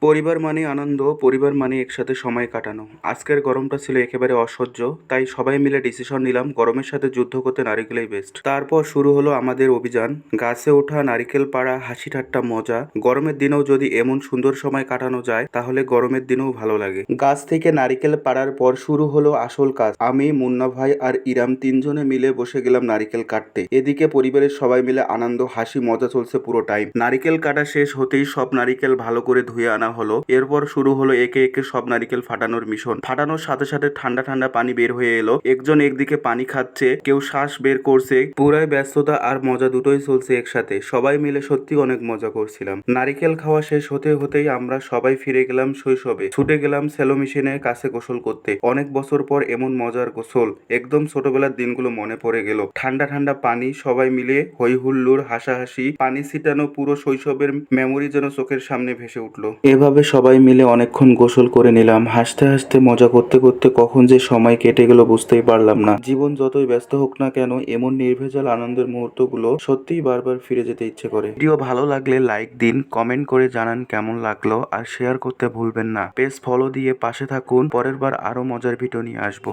পরিবার মানে আনন্দ, পরিবার মানে একসাথে সময় কাটানো। আজকের গরমটা ছিল একেবারে অসহ্য, তাই সবাই মিলে ডিসিশন নিলাম গরমের সাথে যুদ্ধ করতে নারিকেলই বেস্ট। তারপর শুরু হলো আমাদের অভিযান, গাছে ওঠা, নারিকেল পাড়া, হাসি ঠাট্টা, মজা। গরমের দিনেও যদি এমন সুন্দর সময় কাটানো যায় তাহলে গরমের দিনেও ভালো লাগে। গাছ থেকে নারিকেল পাড়ার পর শুরু হলো আসল কাজ। আমি, মুন্না ভাই আর ইরাম তিনজনে মিলে বসে গেলাম নারিকেল কাটতে। এদিকে পরিবারের সবাই মিলে আনন্দ, হাসি, মজা চলছে পুরো টাইম। নারিকেল কাটা শেষ হতেই সব নারিকেল ভালো করে ধুয়ে আনা হলো। এরপর শুরু হলো একে একে সব নারিকেল ফাটানোর মিশন। ফাটানোর সাথে সাথে ঠান্ডা ঠান্ডা পানি বের হয়ে এলো। একজন একদিকে পানি খাচ্ছে, কেউ শ্বাস বের করছে। পুরাই ব্যস্ততা আর মজা দুটোই চলছে একসাথে। সবাই মিলে সত্যি অনেক মজা করছিলাম। নারিকেল খাওয়া শেষ হতে হতেই আমরা সবাই ফিরে গেলাম শৈশবে। ছুটে গেলাম সেলো মেশিনের কাছে গোসল করতে। অনেক বছর পর এমন মজার গোসল, একদম ছোটবেলার দিনগুলো মনে পড়ে গেল। ঠান্ডা ঠান্ডা পানি, সবাই মিলে হই হুল্লোড়, হাসাহাসি, পানি ছিটানো, পুরো শৈশবের মেমোরি যেন চোখের সামনে ভেসে উঠলো। এভাবে সবাই মিলে অনেকক্ষণ গোসল করে নিলাম। হাসতে হাসতে মজা করতে করতে কখন যে সময় কেটে গেল বুঝতেই পারলাম না। জীবন যতই ব্যস্ত হোক না কেন, এমন নির্ভেজাল আনন্দের মুহূর্তগুলো সত্যিই বারবার ফিরে যেতে ইচ্ছে করে। ভিডিও ভালো লাগলে লাইক দিন, কমেন্ট করে জানান কেমন লাগলো, আর শেয়ার করতে ভুলবেন না। পেজ ফলো দিয়ে পাশে থাকুন। পরের বার আরো মজার ভিডিও নিয়ে আসবো।